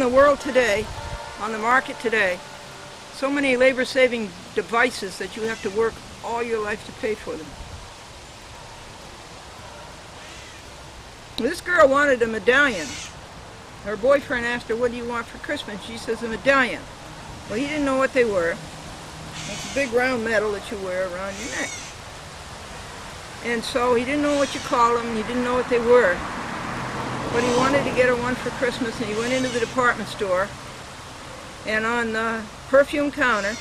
In the world today, on the market today, so many labor-saving devices that you have to work all your life to pay for them. This girl wanted a medallion. Her boyfriend asked her, "What do you want for Christmas?" She says, "A medallion." Well, he didn't know what they were. It's a big round medal that you wear around your neck. And so he didn't know what you call them, he didn't know what they were. But he wanted to get her one for Christmas, and he went into the department store, and on the perfume counter,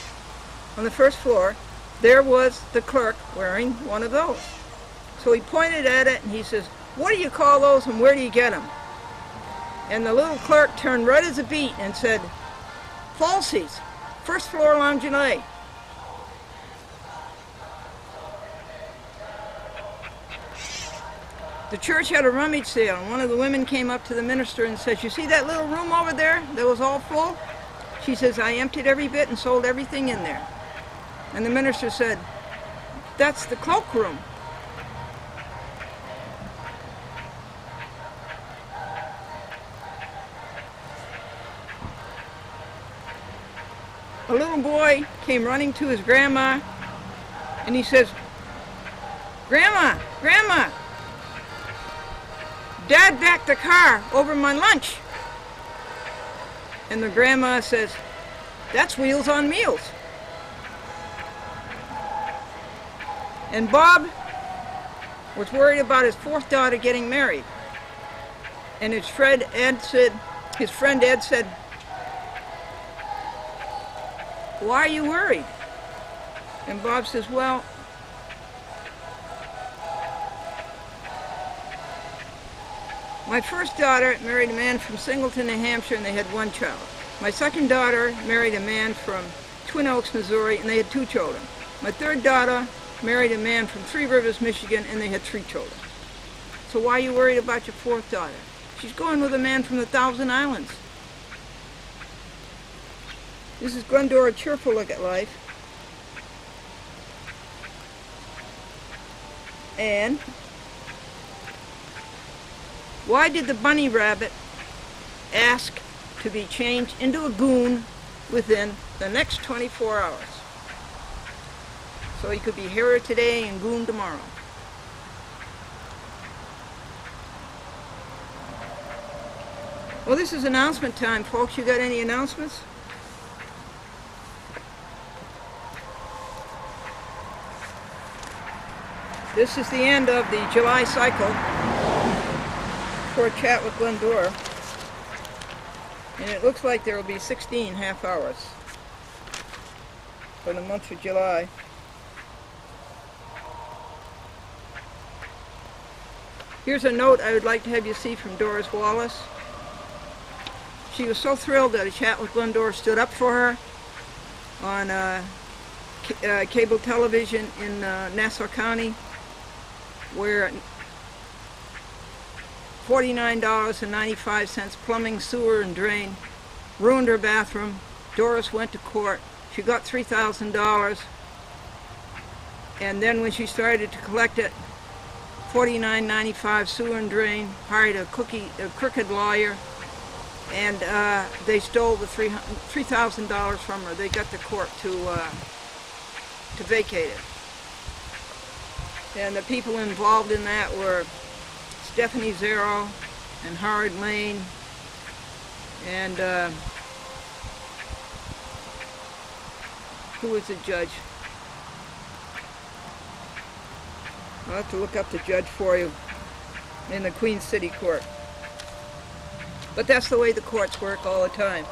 on the first floor, there was the clerk wearing one of those. So he pointed at it, and he says, "What do you call those, and where do you get them?" And the little clerk turned red as a beet and said, "Falsies, first floor lingerie." The church had a rummage sale, and one of the women came up to the minister and says, "You see that little room over there that was all full?" She says, "I emptied every bit and sold everything in there." And the minister said, "That's the cloak room." A little boy came running to his grandma, and he says, "Grandma, Grandma, Dad backed the car over my lunch." And the grandma says, "That's Wheels on Meals." And Bob was worried about his fourth daughter getting married. And his friend Ed said, "Why are you worried?" And Bob says, "Well, my first daughter married a man from Singleton, New Hampshire, and they had one child. My second daughter married a man from Twin Oaks, Missouri, and they had 2 children. My third daughter married a man from Three Rivers, Michigan, and they had 3 children. So why are you worried about your fourth daughter? She's going with a man from the Thousand Islands." This is Glendora Cheerful Look at Life. And why did the bunny rabbit ask to be changed into a goon within the next 24 hours? So he could be hero today and goon tomorrow. Well, this is announcement time, folks. You got any announcements? This is the end of the July cycle for a chat with Glendora, and it looks like there will be 16 half hours for the month of July. Here's a note I would like to have you see from Doris Wallace. She was so thrilled that a chat with Glendora stood up for her on cable television in Nassau County, where $49.95 plumbing, sewer, and drain ruined her bathroom. Doris went to court. She got $3,000, and then when she started to collect it, $49.95 sewer and drain, hired a crooked lawyer, and they stole the $3,000 from her. They got the court to vacate it. And the people involved in that were Stephanie Zero and Howard Lane and who was the judge? I'll have to look up the judge for you in the Queen City Court. But that's the way the courts work all the time.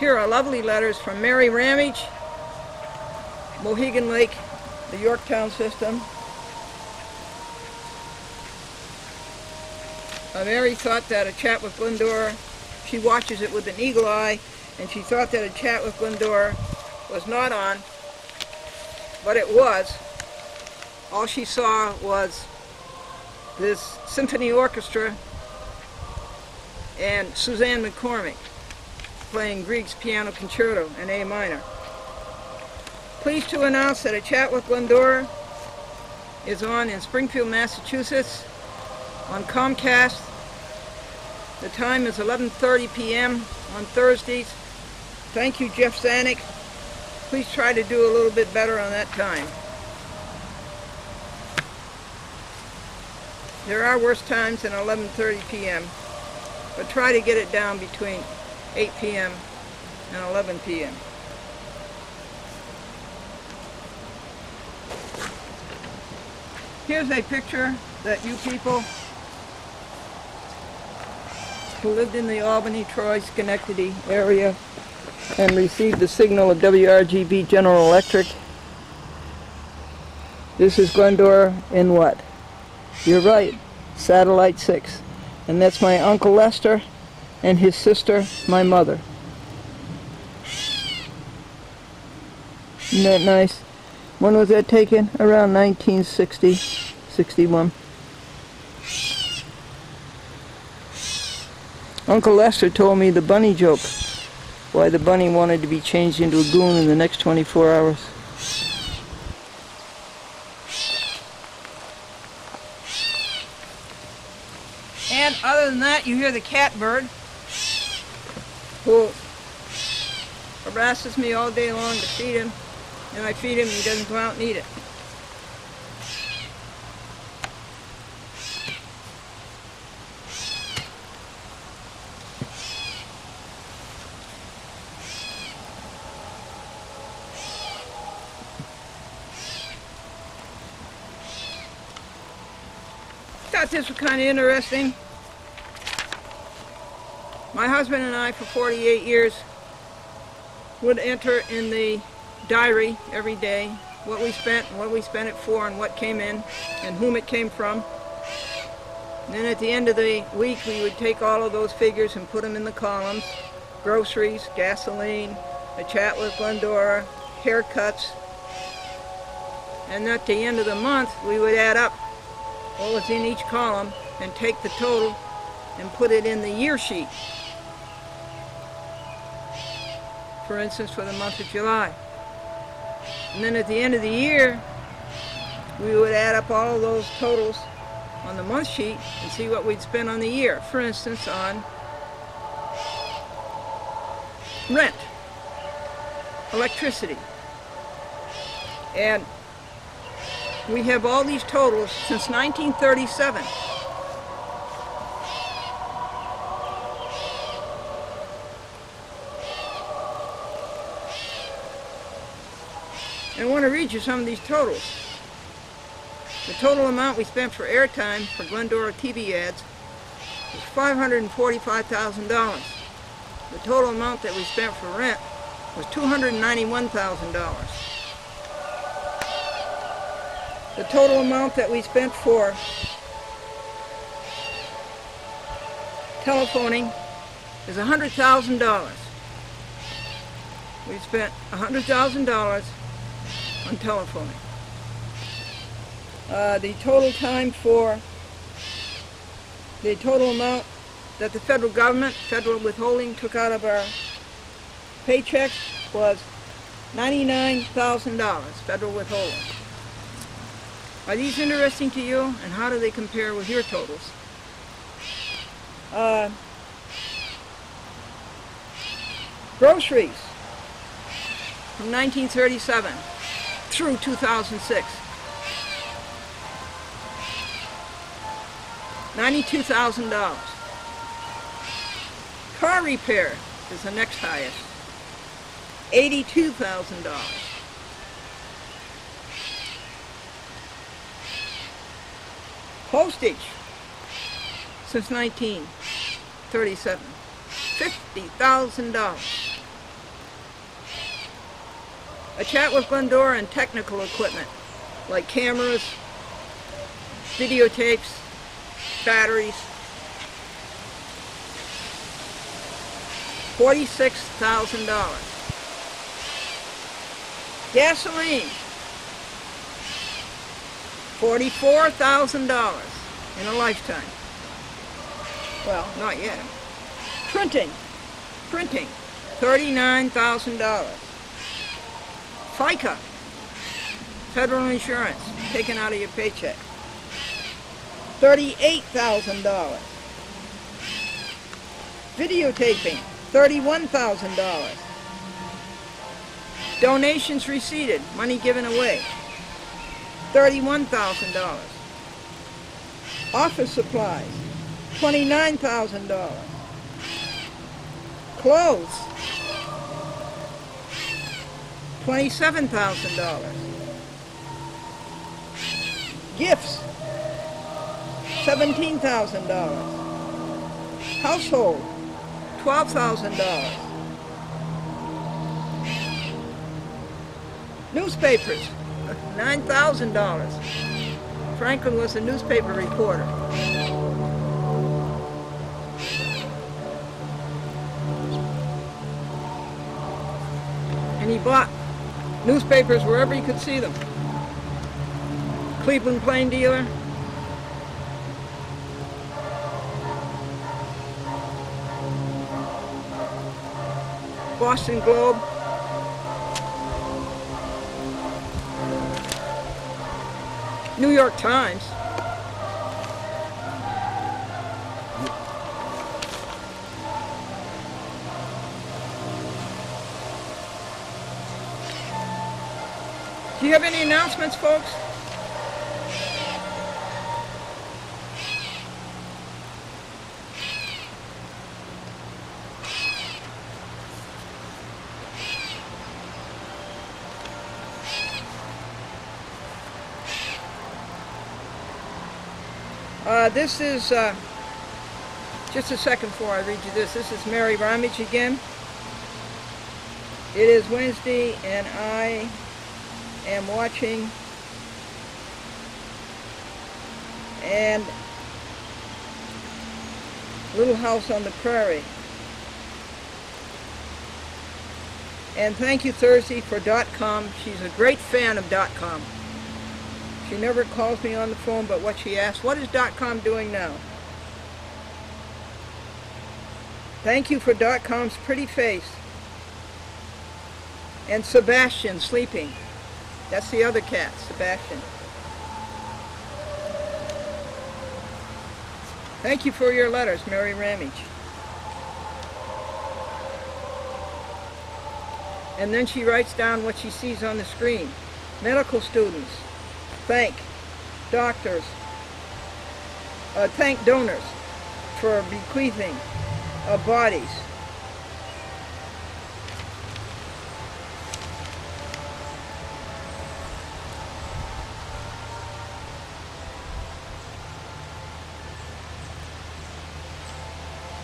Here are lovely letters from Mary Ramage, Mohegan Lake, the Yorktown system. Mary thought that a chat with Glendora, she watches it with an eagle eye, and she thought that a chat with Glendora was not on, but it was. All she saw was this symphony orchestra and Suzanne McCormick playing Grieg's Piano Concerto in A minor. Pleased to announce that a chat with Glendora is on in Springfield, Massachusetts, on Comcast The time is 11:30 p.m. on Thursdays. Thank you, Jeff Zanuck. Please try to do a little bit better on that time. There are worse times than 11:30 p.m., but try to get it down between 8 p.m. and 11 p.m. Here's a picture that you people who lived in the Albany, Troy, Schenectady area and received the signal of WRGB General Electric. This is Glendora in what? You're right, Satellite 6. And that's my Uncle Lester and his sister, my mother. Isn't that nice? When was that taken? Around 1960, 61. Uncle Lester told me the bunny joke, why the bunny wanted to be changed into a goon in the next 24 hours. And other than that, you hear the catbird, who harasses me all day long to feed him, and I feed him and he doesn't go out and eat it. Thought this was kind of interesting. My husband and I, for 48 years, would enter in the diary every day what we spent and what we spent it for and what came in and whom it came from. And then at the end of the week we would take all of those figures and put them in the columns. Groceries, gasoline, a chat with Glendora, haircuts. And at the end of the month we would add up what was in each column and take the total and put it in the year sheet. For instance, for the month of July. And then at the end of the year, we would add up all of those totals on the month sheet and see what we'd spent on the year. For instance, on rent, electricity. And we have all these totals since 1937. And I want to read you some of these totals. The total amount we spent for airtime for Glendora TV ads was $545,000. The total amount that we spent for rent was $291,000. The total amount that we spent for telephoning is $100,000. We spent $100,000 on telephoning. The total time for the total amount that the federal government, federal withholding, took out of our paychecks was $99,000 federal withholding. Are these interesting to you, and how do they compare with your totals? Groceries from 1937 through 2006. $92,000. Car repair is the next highest. $82,000. Postage since 1937. $50,000. A chat with Glendora and technical equipment like cameras, videotapes, batteries. $46,000. Gasoline. $44,000 in a lifetime. Well, not yet. Printing. $39,000. FICA. Federal insurance taken out of your paycheck. $38,000. Videotaping, $31,000. Donations receipted, money given away, $31,000. Office supplies, $29,000. Clothes, $27,000. Gifts, $17,000. Household, $12,000. Newspapers, $9,000. Franklin was a newspaper reporter. And he bought newspapers wherever he could see them. Cleveland Plain Dealer, Boston Globe, New York Times, do you have any announcements, folks? This is, just a second before I read you this, this is Mary Ramage again. It is Wednesday and I am watching and Little House on the Prairie. And thank you, Thursday, for .com. She's a great fan of .com. She never calls me on the phone, but what she asks, what is .com doing now? Thank you for .com's pretty face. And Sebastian sleeping. That's the other cat, Sebastian. Thank you for your letters, Mary Ramage. And then she writes down what she sees on the screen. Medical students. Thank doctors, thank donors for bequeathing of bodies.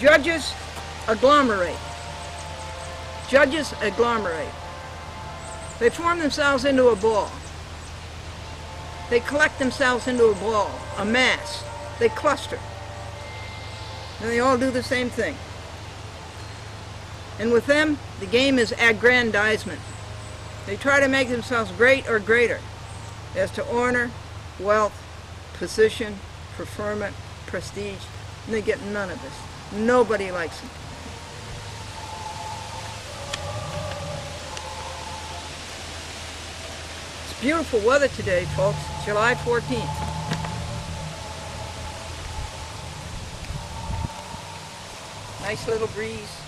Judges agglomerate. Judges agglomerate. They form themselves into a ball. They collect themselves into a ball, a mass. They cluster. And they all do the same thing. And with them, the game is aggrandizement. They try to make themselves great or greater as to honor, wealth, position, preferment, prestige, and they get none of this. Nobody likes them. It's beautiful weather today, folks. July 14th. Nice little breeze,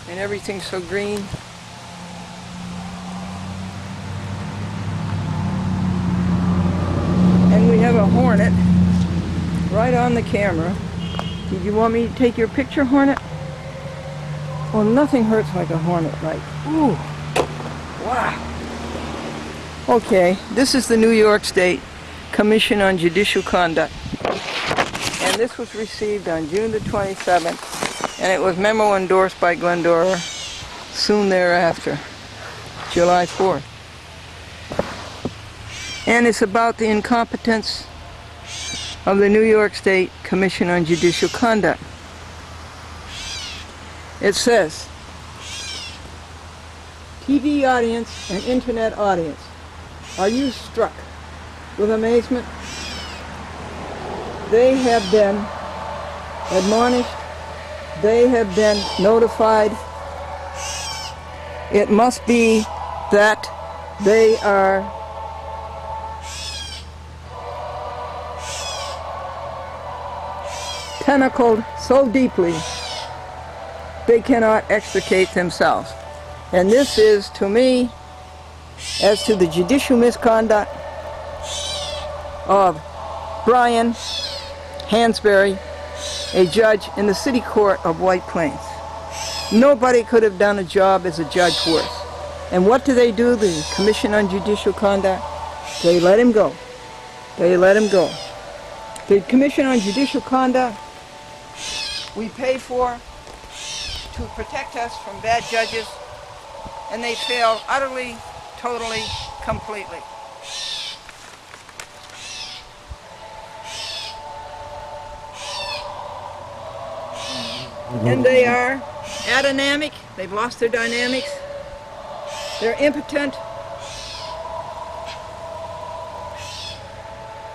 and everything's so green. And we have a hornet right on the camera. Did you want me to take your picture, hornet? Well, nothing hurts like a hornet, right? Ooh, wow. Okay, this is the New York State Commission on Judicial Conduct. And this was received on June the 27th, and it was memo endorsed by Glendora soon thereafter, July 4th. And it's about the incompetence of the New York State Commission on Judicial Conduct. It says, TV audience and internet audience, are you struck with amazement? They have been admonished, they have been notified. It must be that they are tentacled so deeply they cannot extricate themselves. And this is, to me, as to the judicial misconduct of Brian Hansberry, a judge in the City Court of White Plains. Nobody could have done a job as a judge worse. And what do? The Commission on Judicial Conduct? They let him go. They let him go. The Commission on Judicial Conduct we pay for to protect us from bad judges, and they fail utterly, totally, completely. And they are adynamic. They've lost their dynamics. They're impotent.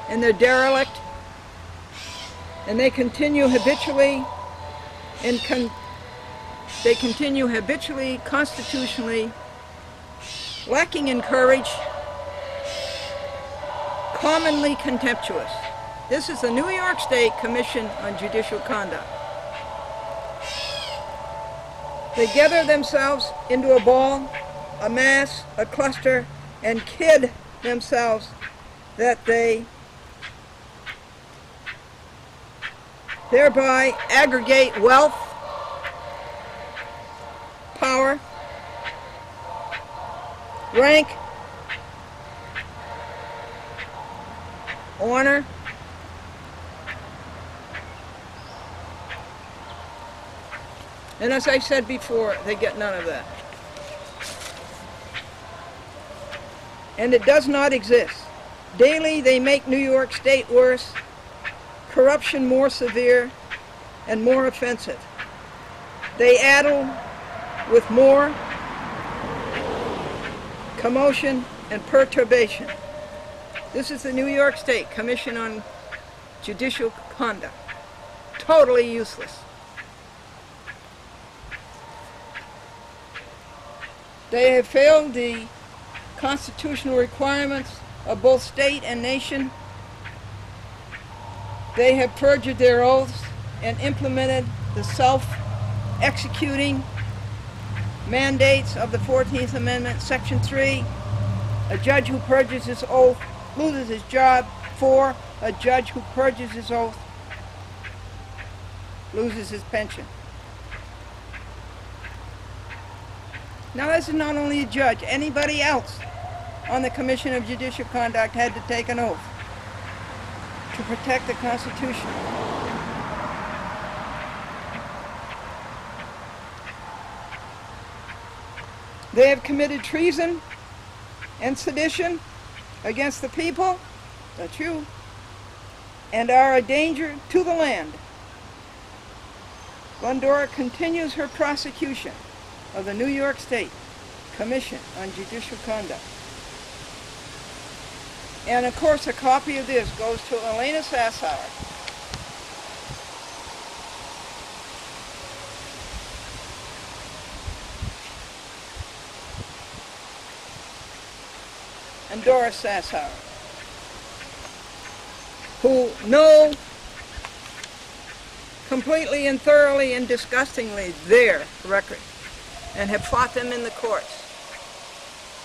And they're derelict. And they continue habitually constitutionally lacking in courage, commonly contemptuous. This is the New York State Commission on Judicial Conduct. They gather themselves into a ball, a mass, a cluster, and kid themselves that they thereby aggregate wealth, power, rank, honor, and as I said before, they get none of that. And it does not exist. Daily they make New York State worse, corruption more severe and more offensive. They addle with more commotion and perturbation. This is the New York State Commission on Judicial Conduct. Totally useless. They have failed the constitutional requirements of both state and nation. They have perjured their oaths and implemented the self-executing mandates of the 14th Amendment, Section 3. A judge who perjures his oath loses his job. 4. A judge who perjures his oath loses his pension. Now, this is not only a judge. Anybody else on the Commission of Judicial Conduct had to take an oath to protect the Constitution. They have committed treason and sedition against the people, that's you, and are a danger to the land. Glendora continues her prosecution of the New York State Commission on Judicial Conduct. And of course, a copy of this goes to Elena Sassower. And Doris Sassower, who know completely and thoroughly and disgustingly their record and have fought them in the courts.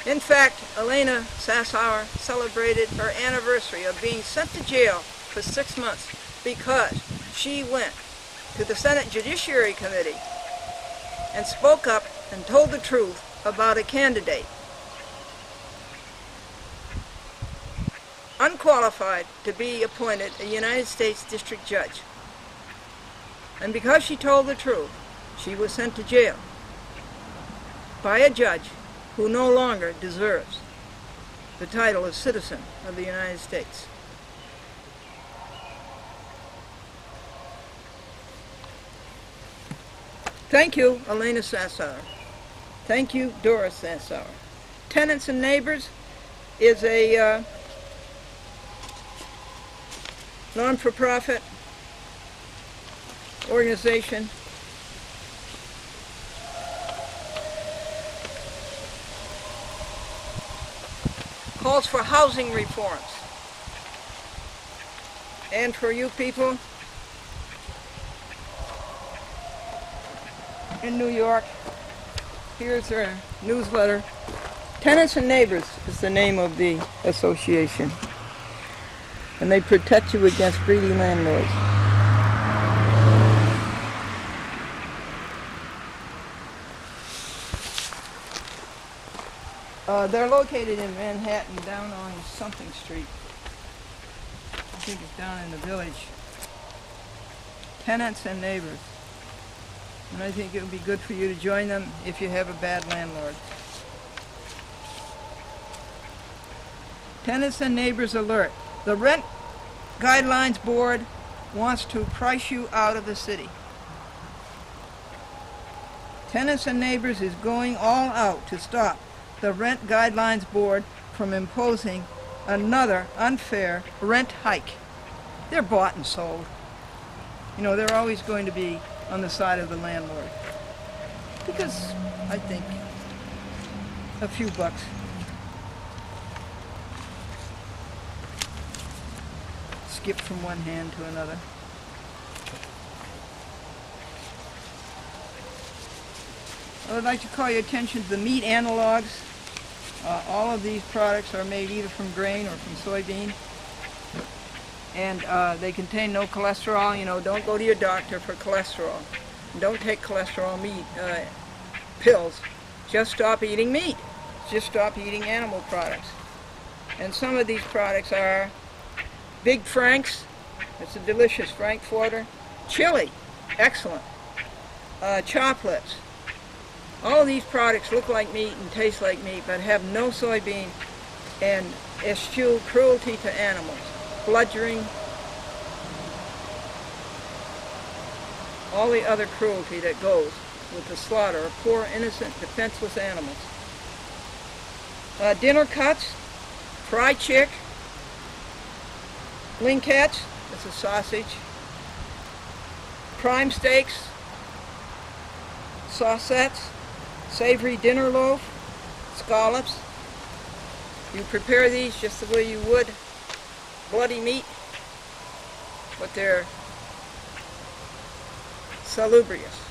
In fact, Elena Sassower celebrated her anniversary of being sent to jail for 6 months because she went to the Senate Judiciary Committee and spoke up and told the truth about a candidate unqualified to be appointed a United States District Judge. And because she told the truth, she was sent to jail by a judge who no longer deserves the title of citizen of the United States. Thank you, Elena Sassower. Thank you, Doris Sassower. Tenants and Neighbors is a non-for-profit organization calls for housing reforms. And for you people, in New York. Here's their newsletter. Tenants and Neighbors is the name of the association. And they protect you against greedy landlords. They're located in Manhattan, down on something street. I think it's down in the Village. Tenants and Neighbors. And I think it would be good for you to join them if you have a bad landlord. Tenants and Neighbors alert. The Rent Guidelines Board wants to price you out of the city. Tenants and Neighbors is going all out to stop the Rent Guidelines Board from imposing another unfair rent hike. They're bought and sold. You know, they're always going to be on the side of the landlord. Because, I think, a few bucks. Skip from one hand to another. I would like to call your attention to the meat analogs. All of these products are made either from grain or from soybean. And they contain no cholesterol. You know, don't go to your doctor for cholesterol. Don't take cholesterol pills. Just stop eating meat. Just stop eating animal products. And some of these products are Big Frank's. It's a delicious Frankfurter. Chili. Excellent. Chocolates. All of these products look like meat and taste like meat, but have no soybean and eschew cruelty to animals, bludgeoning, all the other cruelty that goes with the slaughter of poor, innocent, defenseless animals. Dinner cuts, fried chick, linkettes, that's a sausage, prime steaks, saucettes, savory dinner loaf, scallops. You prepare these just the way you would bloody meat, but they're salubrious.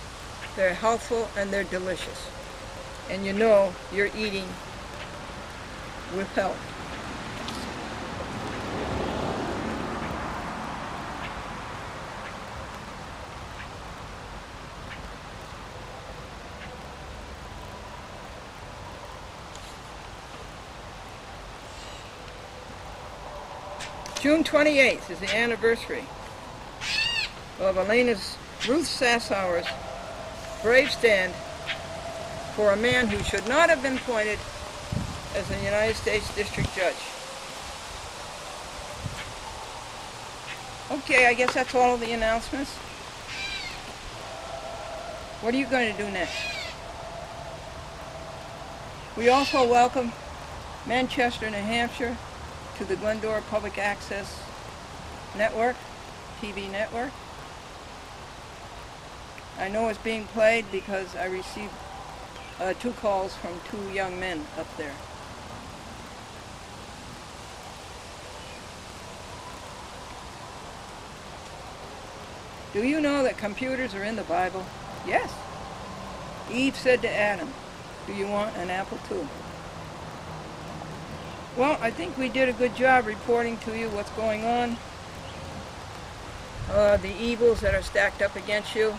They're healthful and they're delicious. And you know you're eating with health. June 28th is the anniversary of Ruth Sassauer's brave stand for a man who should not have been appointed as a United States District Judge. Okay, I guess that's all of the announcements. What are you going to do next? We also welcome Manchester, New Hampshire to the Glendora Public Access Network, TV network. I know it's being played because I received 2 calls from 2 young men up there. Do you know that computers are in the Bible? Yes. Eve said to Adam, "Do you want an apple too?" Well, I think we did a good job reporting to you what's going on, the evils that are stacked up against you,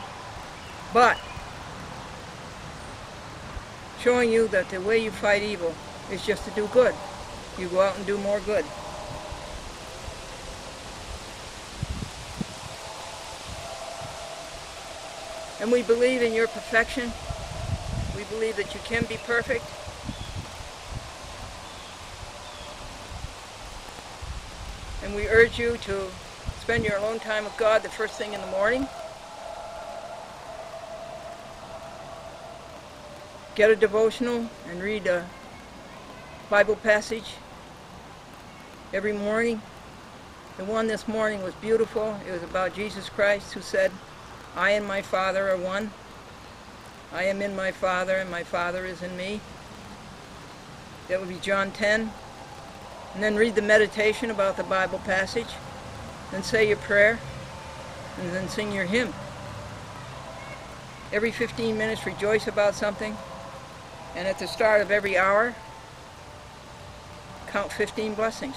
but showing you that the way you fight evil is just to do good. You go out and do more good. And we believe in your perfection. We believe that you can be perfect. And we urge you to spend your alone time with God the first thing in the morning. Get a devotional and read a Bible passage every morning. The one this morning was beautiful. It was about Jesus Christ, who said, "I and my Father are one. I am in my Father and my Father is in me." That would be John 10. And then read the meditation about the Bible passage, then say your prayer, and then sing your hymn. Every 15 minutes rejoice about something. And at the start of every hour, count 15 blessings.